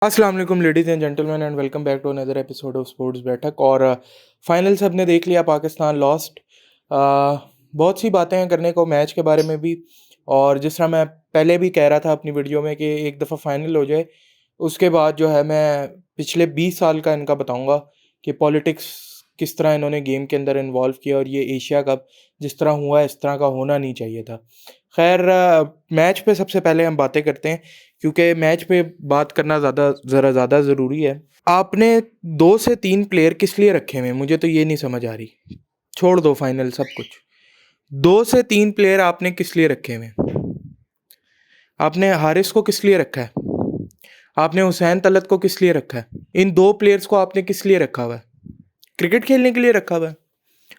अस्सलाम वालेकुम ladies and gentleman and welcome back to another episode of sports Baithak. और final सब ने देख लिया, पाकिस्तान लॉस्ट। बहुत सी बातें हैं करने को मैच के बारे में भी, और जिस तरह मैं पहले भी कह रहा था अपनी वीडियो में कि एक दफ़ा फाइनल हो जाए उसके बाद जो है मैं पिछले 20 साल का इनका बताऊंगा कि पॉलिटिक्स किस तरह इन्होंने गेम के अंदर इन्वॉल्व किया, और ये एशिया कप जिस तरह हुआ इस तरह का होना नहीं चाहिए था। खैर, मैच पे सबसे पहले हम बातें करते हैं क्योंकि मैच पे बात करना ज़्यादा ज़रूरी है। आपने 2 से 3 प्लेयर किस लिए रखे हुए हैं, मुझे तो ये नहीं समझ आ रही। छोड़ दो फाइनल सब कुछ, 2 से 3 प्लेयर आपने किस लिए रखे हुए हैं? आपने हारिस को किस लिए रखा है? आपने हुसैन तलत को किस लिए रखा है? इन 2 प्लेयर्स को आपने किस लिए रखा हुआ है? क्रिकेट खेलने के लिए रखा हुआ है?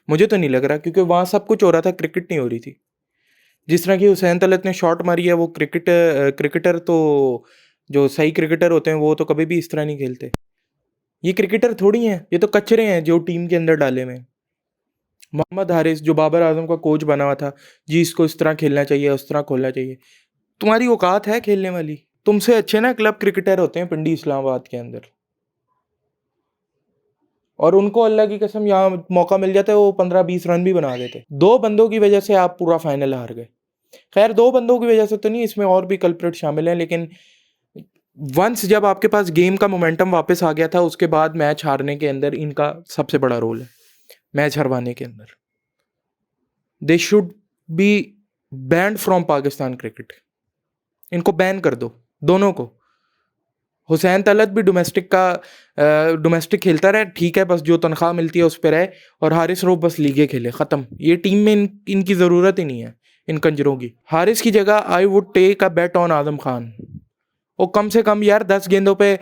मुझे तो नहीं लग रहा, क्योंकि वहाँ सब कुछ हो रहा था, क्रिकेट नहीं हो रही थी। जिस तरह की हुसैन तलत ने शॉट मारी है, वो क्रिकेटर तो जो सही क्रिकेटर होते हैं वो तो कभी भी इस तरह नहीं खेलते। ये क्रिकेटर थोड़ी हैं, ये तो कचरे हैं जो टीम के अंदर डाले हुए हैं। मोहम्मद हारिस जो बाबर आजम का कोच बना हुआ था, जी इसको इस तरह खेलना चाहिए उस तरह खोलना चाहिए। तुम्हारी औकात है खेलने वाली? तुमसे अच्छे ना क्लब क्रिकेटर होते हैं पिंडी इस्लामाबाद के अंदर, और उनको अल्लाह की कसम यहाँ मौका मिल जाता है वो 15-20 रन भी बना देते। 2 बंदों की वजह से आप पूरा फाइनल हार गए। खैर, 2 बंदों की वजह से तो नहीं, इसमें और भी कल्प्रिट शामिल हैं, लेकिन वंस जब आपके पास गेम का मोमेंटम वापस आ गया था उसके बाद मैच हारने के अंदर इनका सबसे बड़ा रोल है। मैच हरवाने के अंदर they should be banned from Pakistan cricket. इनको बैन कर दो, दोनों को। हुसैन तलत भी डोमेस्टिक खेलता रहे, ठीक है, बस जो तनख्वाह मिलती है उस पर रहे। और हारिस रऊफ बस लीगे खेले, ख़त्म। ये टीम में इनकी ज़रूरत ही नहीं है, इन कंजरों की। हारिस की जगह I would take a bet on Azam Khan. वो कम से कम यार 10 गेंदों पे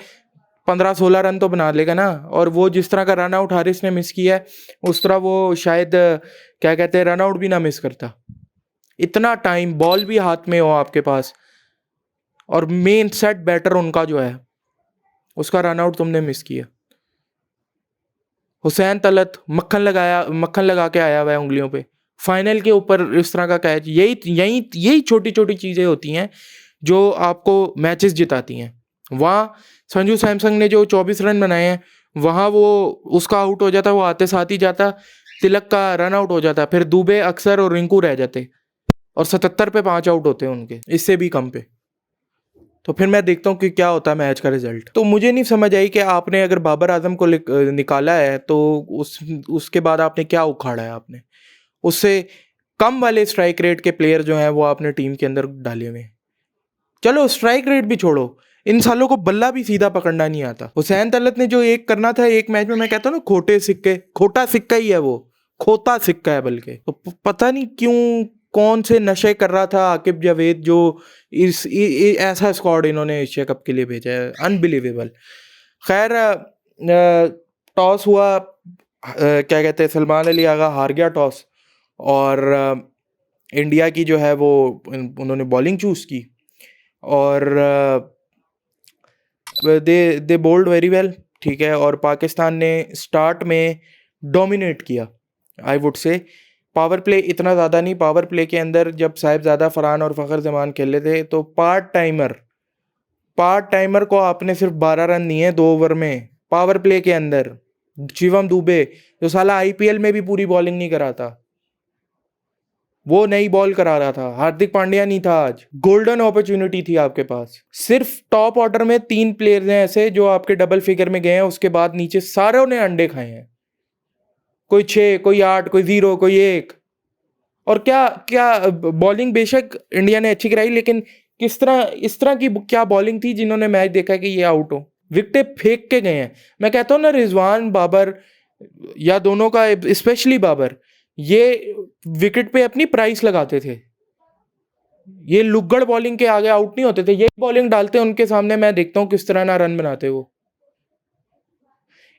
15-16 रन तो बना लेगा ना। और वो जिस तरह का रन आउट हारिस ने मिस किया है, उस तरह वो शायद क्या कहते हैं, रन आउट भी ना मिस करता। इतना टाइम, बॉल भी हाथ में हो आपके पास, और मेन सेट बैटर उनका जो है उसका रन आउट तुमने मिस किया। हुसैन तलत मक्खन लगा के आया हुआ है उंगलियों पे, फाइनल के ऊपर इस तरह का कैच। यही छोटी छोटी चीज़ें होती हैं जो आपको मैचेस जिताती हैं। वहाँ संजू सैमसंग ने जो 24 रन बनाए हैं, वहाँ वो उसका आउट हो जाता, वो आते साथ ही जाता, तिलक का रन आउट हो जाता, फिर दुबे, अक्सर और रिंकू रह जाते, और 77 पे 5 आउट होते हैं उनके, इससे भी कम पे। तो फिर मैं देखता हूँ कि क्या होता है मैच का रिजल्ट। तो मुझे नहीं समझ आई कि आपने अगर बाबर आजम को निकाला है तो उसके बाद आपने क्या उखाड़ा है। आपने उससे कम वाले स्ट्राइक रेट के प्लेयर जो हैं वो आपने टीम के अंदर डाले हुए हैं। चलो स्ट्राइक रेट भी छोड़ो, इन सालों को बल्ला भी सीधा पकड़ना नहीं आता। हुसैन तलत ने जो एक करना था एक मैच में, मैं कहता हूँ ना, खोटा सिक्का ही है वो, खोता सिक्का है बल्कि। तो पता नहीं क्यों कौन से नशे कर रहा था आकिब जावेद, जो ऐसा स्क्वाड इन्होंने एशिया कप के लिए भेजा है, अनबिलीवेबल। खैर, टॉस हुआ, क्या कहते हैं, सलमान अली आगा हार गया टॉस, और इंडिया की जो है वो उन्होंने बॉलिंग चूज़ की, और दे बोल्ड वेरी वेल, ठीक है। और पाकिस्तान ने स्टार्ट में डोमिनेट किया, I would say. Power play इतना ज़्यादा नहीं, पावर प्ले के अंदर जब साहिबजादा फरहान और फ़खर जमान खेले थे तो पार्ट टाइमर को आपने सिर्फ 12 रन दिए 2 ओवर में, पावर प्ले के अंदर। शिवम दुबे जो साला आईपीएल में भी पूरी बॉलिंग नहीं करा था, वो नई बॉल करा रहा था। हार्दिक पांड्या नहीं था आज, गोल्डन अपॉर्चुनिटी थी आपके पास। सिर्फ टॉप ऑर्डर में 3 प्लेयर्स हैं ऐसे जो आपके डबल फिगर में गए हैं, उसके बाद नीचे सारों ने अंडे खाए हैं। कोई 6, कोई 8, कोई 0, कोई 1। और क्या क्या बॉलिंग बेशक इंडिया ने अच्छी कराई, लेकिन किस तरह, इस तरह की क्या बॉलिंग थी जिन्होंने मैच देखा कि ये आउट हो। विकेटें फेंक के गए हैं। मैं कहता हूँ ना, रिजवान, बाबर, या दोनों का, स्पेशली बाबर, ये विकेट पे अपनी प्राइस लगाते थे। ये लुगड़ बॉलिंग के आगे आउट नहीं होते थे, ये बॉलिंग डालते उनके सामने, मैं देखता हूँ किस तरह ना रन बनाते वो।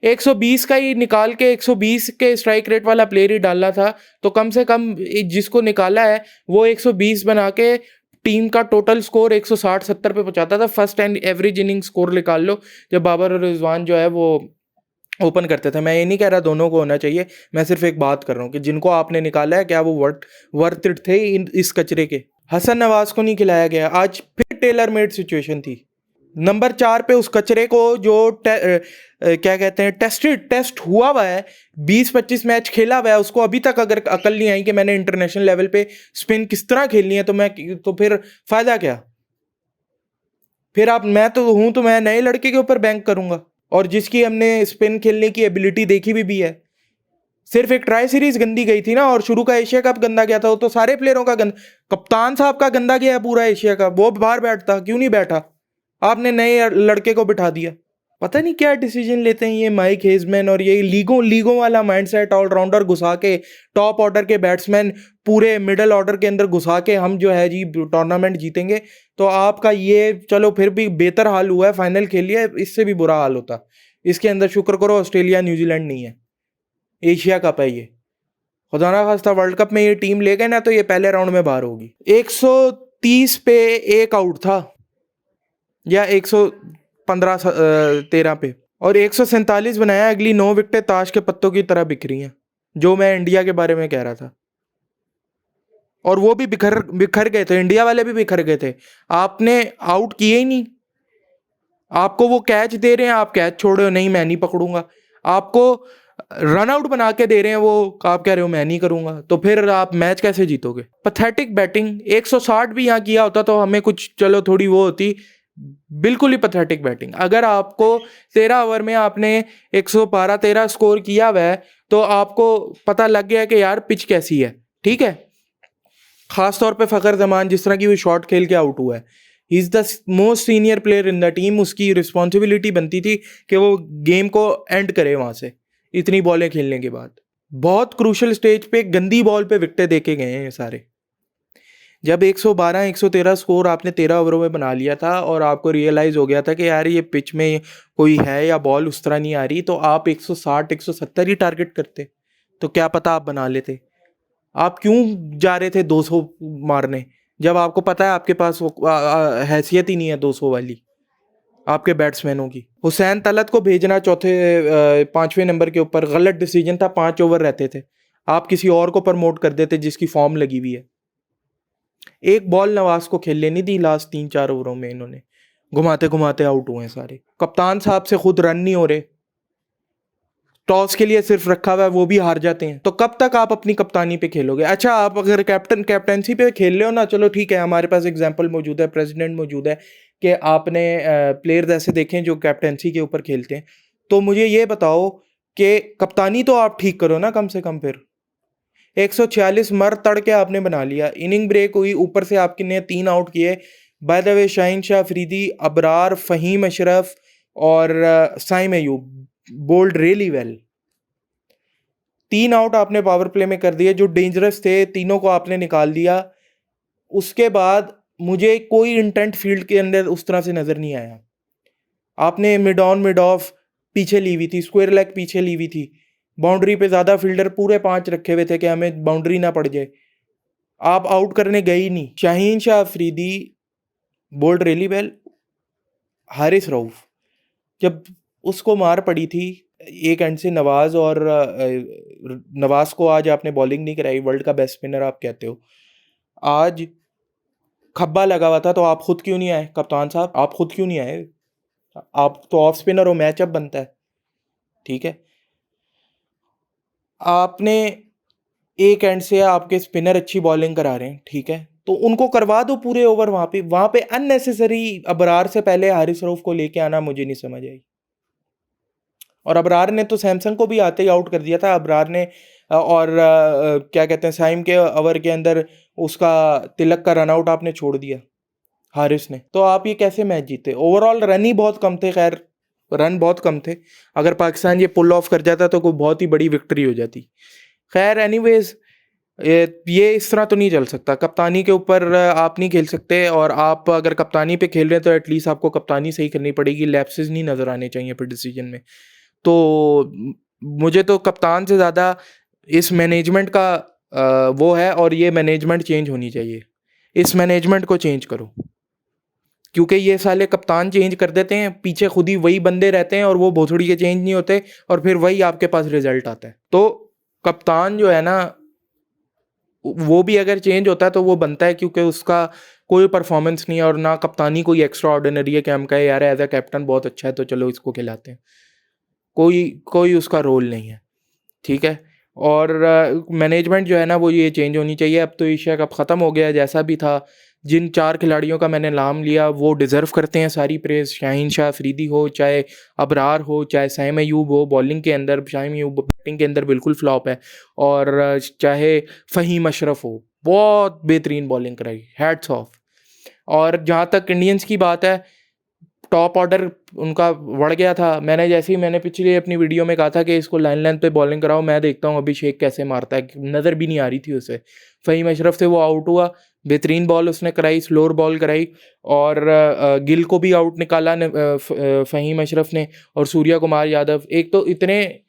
120 का ही निकाल के 120 के स्ट्राइक रेट वाला प्लेयर ही डालना था, तो कम से कम जिसको निकाला है वो 120 बना के टीम का टोटल स्कोर 160-70 पे पहुंचाता था। First and average inning score निकाल लो जब बाबर और रिजवान जो है वो ओपन करते थे। मैं ये नहीं कह रहा दोनों को होना चाहिए, मैं सिर्फ एक बात कर रहा हूँ कि जिनको आपने निकाला है क्या वो वर्थ इट थे इस कचरे के। हसन नवाज को नहीं खिलाया गया, आज फिर टेलर मेड सिचुएशन थी। नंबर 4 पे उस कचरे को जो क्या कहते हैं टेस्ट हुआ है, 20-25 मैच खेला हुआ है, उसको अभी तक अगर अकल नहीं आई कि मैंने इंटरनेशनल लेवल पे स्पिन किस तरह खेलनी है, तो फिर फायदा क्या? फिर मैं नए लड़के के ऊपर बैंक करूंगा, और जिसकी हमने स्पिन खेलने की एबिलिटी देखी भी है। सिर्फ एक ट्राई सीरीज गंदी गई थी ना, और शुरू का एशिया कप गंदा गया था, वो तो सारे प्लेयरों का कप्तान साहब का गंदा गया है पूरा एशिया कप। वो बाहर बैठता, क्यों नहीं बैठा? आपने नए लड़के को बिठा दिया। पता नहीं क्या डिसीजन लेते हैं ये माइक हेजमैन, और ये लीगों वाला माइंडसेट, ऑलराउंडर घुसा के, टॉप ऑर्डर के बैट्समैन पूरे मिडिल ऑर्डर के अंदर घुसा के हम जो है जी टूर्नामेंट जीतेंगे। तो आपका ये, चलो फिर भी बेहतर हाल हुआ है, फाइनल खेल लिया, इससे भी बुरा हाल होता। इसके अंदर शुक्र करो ऑस्ट्रेलिया न्यूजीलैंड नहीं है, एशिया कप है ये। खुदा ना खास्ता वर्ल्ड कप में ये टीम ले गए ना, तो ये पहले राउंड में बाहर होगी। 130 पे एक आउट था, या 115-13 पे, और 147 बनाया। अगली 9 विकेटें ताश के पत्तों की तरह बिखरी हैं, जो मैं इंडिया के बारे में कह रहा था। और वो भी बिखर गए थे, इंडिया वाले भी बिखर गए थे। आपने आउट किए ही नहीं। आपको वो कैच दे रहे हैं, आप कैच छोड़ रहे हो, नहीं मैं नहीं पकड़ूंगा। आपको रन आउट बना के दे रहे हैं, वो आप कह रहे हो मैं नहीं करूंगा। तो फिर आप मैच कैसे जीतोगे? Pathetic batting. 160 भी यहाँ किया होता तो हमें कुछ, चलो थोड़ी वो होती। बिल्कुल ही पथेटिक बैटिंग। अगर आपको 13 ओवर में आपने 112-13 स्कोर किया हुआ है, तो आपको पता लग गया कि यार पिच कैसी है, ठीक है। खास तौर पे फखर जमान, जिस तरह की वो शॉट खेल के आउट हुआ है, he is the most senior player in the team. उसकी रिस्पॉन्सिबिलिटी बनती थी कि वो गेम को एंड करे वहां से, इतनी बॉलें खेलने के बाद। बहुत क्रूशल स्टेज पे गंदी बॉल पे विकेटें देके गए हैं ये सारे। जब 112-113 स्कोर आपने 13 ओवरों में बना लिया था, और आपको रियलाइज हो गया था कि यार ये पिच में कोई है या बॉल उस तरह नहीं आ रही, तो आप 160-170 ही टारगेट करते, तो क्या पता आप बना लेते। आप क्यों जा रहे थे 200 मारने, जब आपको पता है आपके पास हैसियत ही नहीं है 200 वाली आपके बैट्समैनों की। हुसैन तलत को भेजना 5वें नंबर के ऊपर गलत डिसीजन था। 5 ओवर रहते थे, आप किसी और को प्रमोट कर देते जिसकी फॉर्म लगी हुई है। एक बॉल नवाज को खेलने नहीं दी लास्ट 3-4 ओवरों में, इन्होंने घुमाते घुमाते आउट हुए हैं सारे। कप्तान साहब से खुद रन नहीं हो रहे, टॉस के लिए सिर्फ रखा हुआ है, वो भी हार जाते हैं। तो कब तक आप अपनी कप्तानी पे खेलोगे? अच्छा, आप अगर कैप्टनसी पे खेल रहे हो ना, चलो ठीक है, हमारे पास एग्जांपल मौजूद है, प्रेसिडेंट मौजूद है, कि आपने प्लेयर्स ऐसे देखें जो कैप्टनसी के ऊपर खेलते हैं। तो मुझे ये बताओ कि कप्तानी तो आप ठीक करो ना कम से कम। फिर 146 मर तड़ के आपने बना लिया, इनिंग ब्रेक हुई, ऊपर से आपने 3 आउट किए। By the way, Shaheen Shah Afridi, Abrar, Faheem Ashraf और Saim Ayub bowled really well. 3 out आपने पावर प्ले में कर दिए जो डेंजरस थे, तीनों को आपने निकाल दिया। उसके बाद मुझे कोई इंटेंट फील्ड के अंदर उस तरह से नजर नहीं आया। आपने मिड ऑन मिड ऑफ पीछे ली हुई थी, स्क्वायर लेग पीछे ली हुई थी, बाउंड्री पे ज्यादा फील्डर पूरे 5 रखे हुए थे कि हमें बाउंड्री ना पड़ जाए। आप आउट करने गए ही नहीं। Shaheen Shah Afridi bowled really well. Haris Rauf, जब उसको मार पड़ी थी एक एंड से नवाज, और नवाज को आज आपने बॉलिंग नहीं कराई, वर्ल्ड का बेस्ट स्पिनर आप कहते हो, आज खब्बा लगा हुआ था, तो आप खुद क्यों नहीं आए? कप्तान साहब आप खुद क्यों नहीं आए? आप तो ऑफ स्पिनर हो, मैचअप बनता है, ठीक है। आपने एक एंड से आपके स्पिनर अच्छी बॉलिंग करा रहे हैं, ठीक है, तो उनको करवा दो पूरे ओवर। वहां पे अननेसेसरी अबरार से पहले हारिस रऊफ को लेके आना मुझे नहीं समझ आई। और अबरार ने तो सैमसंग को भी आते ही आउट कर दिया था। अबरार ने और क्या कहते हैं, साइम के ओवर के अंदर उसका तिलक का रन आउट आपने छोड़ दिया हारिस ने। तो आप ये कैसे मैच जीते? ओवरऑल रन ही बहुत कम थे, खैर रन बहुत कम थे। अगर पाकिस्तान ये पुल ऑफ कर जाता तो कोई बहुत ही बड़ी विक्ट्री हो जाती। खैर एनीवेज, ये इस तरह तो नहीं चल सकता। कप्तानी के ऊपर आप नहीं खेल सकते, और आप अगर कप्तानी पे खेल रहे हैं तो एटलीस्ट आपको कप्तानी सही करनी पड़ेगी। लैप्सेस नहीं नज़र आने चाहिए फिर डिसीजन में। तो मुझे तो कप्तान से ज़्यादा इस मैनेजमेंट का वो है, और ये मैनेजमेंट चेंज होनी चाहिए। इस मैनेजमेंट को चेंज करो, क्योंकि ये साले कप्तान चेंज कर देते हैं, पीछे खुद ही वही बंदे रहते हैं, और वो भोसड़ी के चेंज नहीं होते, और फिर वही आपके पास रिजल्ट आता है। तो कप्तान जो है ना, वो भी अगर चेंज होता है तो वो बनता है क्योंकि उसका कोई परफॉर्मेंस नहीं है और ना कप्तानी कोई एक्स्ट्रा ऑर्डिनरी है कि हम कहे यार एज अ कैप्टन बहुत अच्छा है तो चलो इसको खिलाते हैं। कोई कोई उसका रोल नहीं है, ठीक है। और मैनेजमेंट जो है ना वो ये चेंज होनी चाहिए। अब तो एशिया कप ख़त्म हो गया है, जैसा भी था। जिन 4 खिलाड़ियों का मैंने नाम लिया वो डिज़र्व करते हैं सारी प्रेज़। शाहीन शाह अफरीदी हो, चाहे अबरार हो, चाहे सैम अयूब हो बॉलिंग के अंदर, शाहीन अयूब बैटिंग के अंदर बिल्कुल फ्लॉप है। और चाहे फ़हीम अशरफ हो, बहुत बेहतरीन बॉलिंग कराई, हैट्स ऑफ। और जहाँ तक इंडियंस की बात है, टॉप ऑर्डर उनका बढ़ गया था। मैंने पिछली अपनी वीडियो में कहा था कि इसको लाइन लेंथ पे बॉलिंग कराओ, मैं देखता हूँ अभिषेक कैसे मारता है, नज़र भी नहीं आ रही थी उसे। फ़हीम अशरफ से वो आउट हुआ, बेहतरीन बॉल उसने कराई, स्लोअर बॉल कराई। और गिल को भी आउट निकाला फ़हीम अशरफ ने। और सूर्या कुमार यादव, एक तो इतने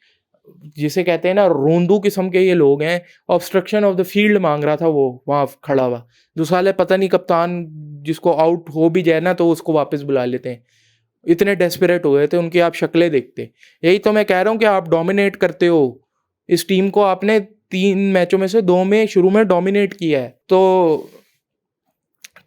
जिसे कहते हैं ना रोंदू किस्म के ये लोग हैं। ऑब्स्ट्रक्शन ऑफ द फील्ड मांग रहा था वो वहाँ खड़ा हुआ। दूसरा साले पता नहीं कप्तान जिसको आउट हो भी जाए ना तो उसको वापस बुला लेते हैं। इतने डेस्परेट हो गए थे, उनकी आप शक्लें देखते। यही तो मैं कह रहा हूँ कि आप डोमिनेट करते हो इस टीम को। आपने 3 मैचों में से 2 में शुरू में डोमिनेट किया है। तो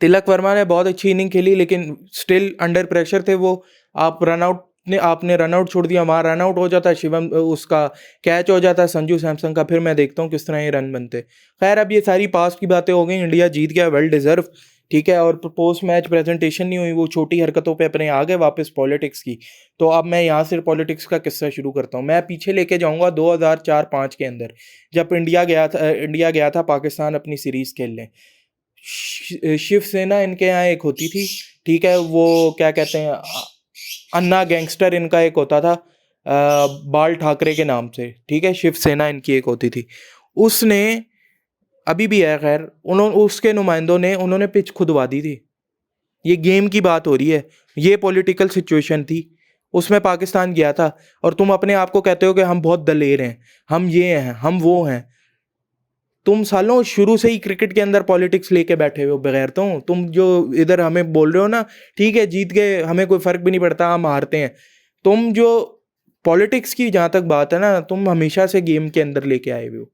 तिलक वर्मा ने बहुत अच्छी इनिंग खेली लेकिन स्टिल अंडर प्रेशर थे वो। आपने रन आउट छोड़ दिया, वहाँ रन आउट हो जाता, शिवम उसका कैच हो जाता संजू सैमसन का, फिर मैं देखता हूँ किस तरह ये रन बनते। खैर अब ये सारी पास्ट की बातें हो गई, इंडिया जीत गया, वेल डिजर्व, ठीक है। और पोस्ट मैच प्रेजेंटेशन नहीं हुई, वो छोटी हरकतों पे अपने आ गए वापस पॉलिटिक्स की। तो अब मैं यहाँ से पॉलिटिक्स का किस्सा शुरू करता हूँ। मैं पीछे लेके जाऊँगा 2004-5 के अंदर, जब इंडिया गया था पाकिस्तान अपनी सीरीज़ खेलने। शिवसेना इनके यहाँ एक होती थी, ठीक है। वो क्या कहते हैं, अन्ना गैंगस्टर इनका एक होता था, बाल ठाकरे के नाम से, ठीक है। शिवसेना इनकी एक होती थी। उसने, अभी भी है खैर, उसके नुमाइंदों ने उन्होंने पिच खुदवा दी थी। ये गेम की बात हो रही है, ये पॉलिटिकल सिचुएशन थी। उसमें पाकिस्तान गया था और तुम अपने आप को कहते हो कि हम बहुत दलेर हैं, हम ये हैं, हम वो हैं। तुम सालों शुरू से ही क्रिकेट के अंदर पॉलिटिक्स लेके बैठे हुए हो बगैर। तुम जो इधर हमें बोल रहे हो ना, ठीक है जीत गए हमें कोई फर्क भी नहीं पड़ता, हम हारते हैं। तुम जो पॉलिटिक्स की जहाँ तक बात है ना, तुम हमेशा से गेम के अंदर लेके आए हुए हो,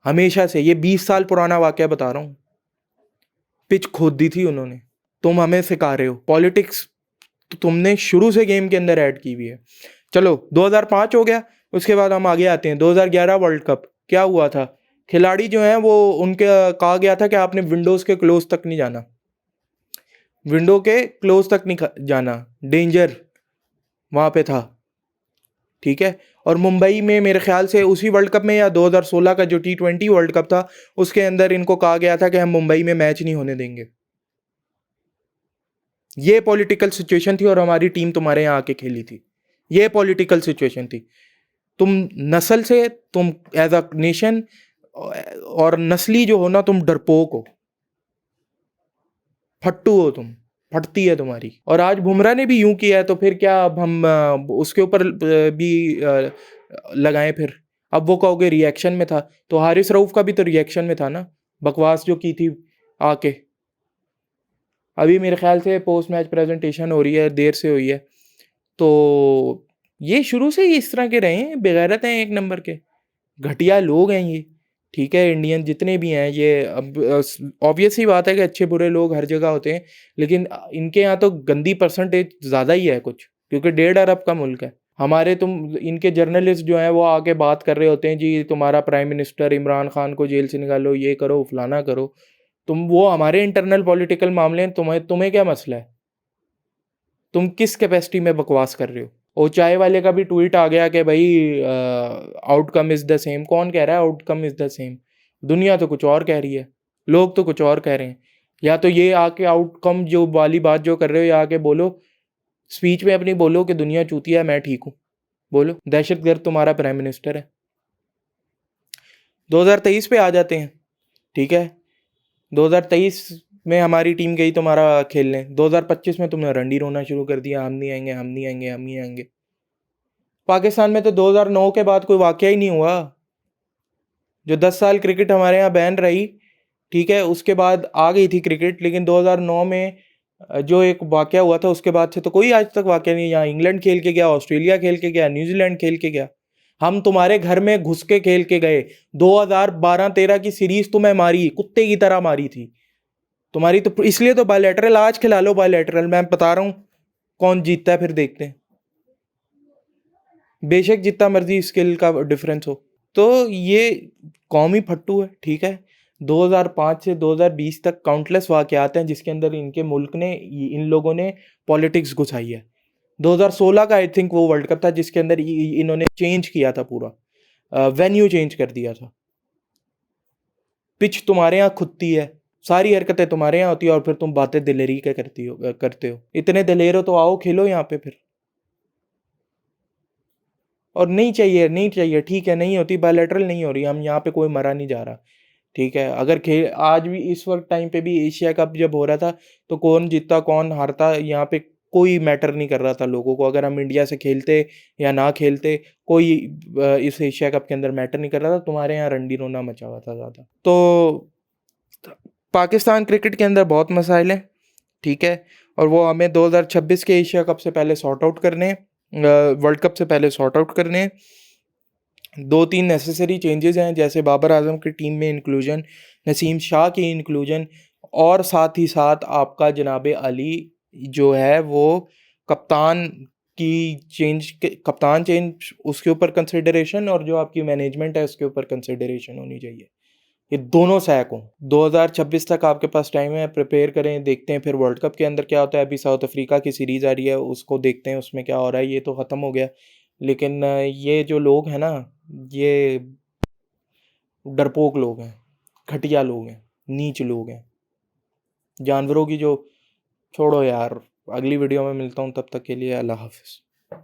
हमेशा से। ये 20 साल पुराना वाकया बता रहा हूँ, पिच खोद दी थी उन्होंने। तुम हमें सिखा रहे हो पॉलिटिक्स, तो तुमने शुरू से गेम के अंदर ऐड की हुई है। चलो 2005 हो गया, उसके बाद हम आगे आते हैं 2011 वर्ल्ड कप। क्या हुआ था, खिलाड़ी जो हैं वो, उनके कहा गया था कि आपने विंडोज के क्लोज तक नहीं जाना, विंडो के क्लोज तक नहीं जाना, डेंजर वहां पे था, ठीक है। और मुंबई में मेरे ख्याल से उसी वर्ल्ड कप में या 2016 का जो T20 वर्ल्ड कप था, उसके अंदर इनको कहा गया था कि हम मुंबई में मैच नहीं होने देंगे। ये पॉलिटिकल सिचुएशन थी और हमारी टीम तुम्हारे यहाँ आके खेली थी। ये पॉलिटिकल सिचुएशन थी। तुम नस्ल से, तुम एज अ नेशन और नस्ली जो हो ना, तुम डरपोक हो, फट्टू हो तुम, फटती है तुम्हारी। और आज बुमराह ने भी यूं किया है तो फिर क्या, अब हम उसके ऊपर भी लगाएं फिर। अब वो कहोगे रिएक्शन में था, तो हारिस रऊफ का भी तो रिएक्शन में था ना, बकवास जो की थी आके। अभी मेरे ख्याल से पोस्ट मैच प्रेजेंटेशन हो रही है, देर से हुई है। तो ये शुरू से ही इस तरह के रहे हैं, बेगैरत हैं एक नंबर के, घटिया लोग हैं ये, ठीक है। इंडियन जितने भी हैं ये, अब ऑब्वियस ही बात है कि अच्छे बुरे लोग हर जगह होते हैं, लेकिन इनके यहाँ तो गंदी परसेंटेज ज़्यादा ही है कुछ, क्योंकि 1.5 अरब का मुल्क है। हमारे इनके जर्नलिस्ट जो हैं वो आके बात कर रहे होते हैं, जी तुम्हारा प्राइम मिनिस्टर इमरान खान को जेल से निकालो, ये करो फलाना करो। वो हमारे इंटरनल पॉलिटिकल मामले हैं, तुम्हें क्या मसला है? तुम किस कैपेसिटी में बकवास कर रहे हो? और चाय वाले का भी ट्वीट आ गया कि भाई आउटकम इज़ द सेम। कौन कह रहा है आउटकम इज़ द सेम? दुनिया तो कुछ और कह रही है, लोग तो कुछ और कह रहे हैं। या तो ये आके आउटकम जो वाली बात जो कर रहे हो, या आके बोलो स्पीच में अपनी, बोलो कि दुनिया चूतिया है, मैं ठीक हूँ। बोलो दहशतगर्द तुम्हारा प्राइम मिनिस्टर है। 2023 पे आ जाते हैं, ठीक है। 2023 में हमारी टीम गई तुम्हारा खेलने, 2025 में तुमने रंडी रोना शुरू कर दिया, हम नहीं आएंगे, हम नहीं आएंगे, हम नहीं आएंगे। पाकिस्तान में तो 2009 के बाद कोई वाकया ही नहीं हुआ। जो 10 साल क्रिकेट हमारे यहाँ बैन रही, ठीक है, उसके बाद आ गई थी क्रिकेट, लेकिन 2009 में जो एक वाकया हुआ था उसके बाद से तो कोई आज तक वाकया नहीं। यहाँ इंग्लैंड खेल के गया, ऑस्ट्रेलिया खेल के गया, न्यूजीलैंड खेल के गया, हम तुम्हारे घर में घुस के खेल के गए। 2012-13 की सीरीज तुम्हें मारी, कुत्ते की तरह मारी थी तुम्हारी। तो इसलिए तो बायलैटरल आज खिला लो, बायलैटरल मैं बता रहा हूं कौन जीतता है, फिर देखते हैं। बेशक जितना मर्जी स्किल का डिफरेंस हो। तो ये कौमी फट्टू है, ठीक है। 2005 से 2020 तक काउंटलेस वाकयात हैं जिसके अंदर इनके मुल्क ने, इन लोगों ने पॉलिटिक्स घुसाई है। 2016 का आई थिंक वो वर्ल्ड कप था जिसके अंदर इन्होंने चेंज किया था, पूरा वेन्यू चेंज कर दिया था। पिच तुम्हारे यहाँ खुदती है, सारी हरकतें तुम्हारे यहाँ होती है, और फिर तुम बातें दिलेरी के करते हो। इतने दिलेर हो तो आओ खेलो यहाँ पे फिर। और नहीं चाहिए, नहीं चाहिए, ठीक है, नहीं होती बायलैटरल, नहीं हो रही, हम यहाँ पे कोई मरा नहीं जा रहा, ठीक है। अगर खेल आज भी इस वक्त टाइम पे भी एशिया कप जब हो रहा था तो कौन जीतता कौन हारता यहाँ पे कोई मैटर नहीं कर रहा था लोगों को। अगर हम इंडिया से खेलते या ना खेलते, कोई इस एशिया कप के अंदर मैटर नहीं कर रहा था। तुम्हारे यहाँ रंडी रोना मचा हुआ था ज़्यादा। तो पाकिस्तान क्रिकेट के अंदर बहुत मसाइल हैं, ठीक है, और वो हमें 2026 के एशिया कप से पहले सॉर्ट आउट करने, वर्ल्ड कप से पहले सॉर्ट आउट करने। 2-3 नेसेसरी चेंजेस हैं, जैसे बाबर आजम की टीम में इंक्लूजन, नसीम शाह की इंक्लूजन, और साथ ही साथ आपका जनाब अली जो है वो कप्तान की कप्तान चेंज उसके ऊपर कंसिडरेशन, और जो आपकी मैनेजमेंट है उसके ऊपर कंसिडरेशन होनी चाहिए। ये दोनों सैक हों। 2026 तक आपके पास टाइम है, प्रिपेयर करें, देखते हैं फिर वर्ल्ड कप के अंदर क्या होता है। अभी साउथ अफ्रीका की सीरीज़ आ रही है, उसको देखते हैं उसमें क्या हो रहा है। ये तो ख़त्म हो गया, लेकिन ये जो लोग हैं ना, ये डरपोक लोग हैं, घटिया लोग हैं, नीच लोग हैं, जानवरों की जो। छोड़ो यार, अगली वीडियो में मिलता हूँ, तब तक के लिए अल्लाह हाफिज़।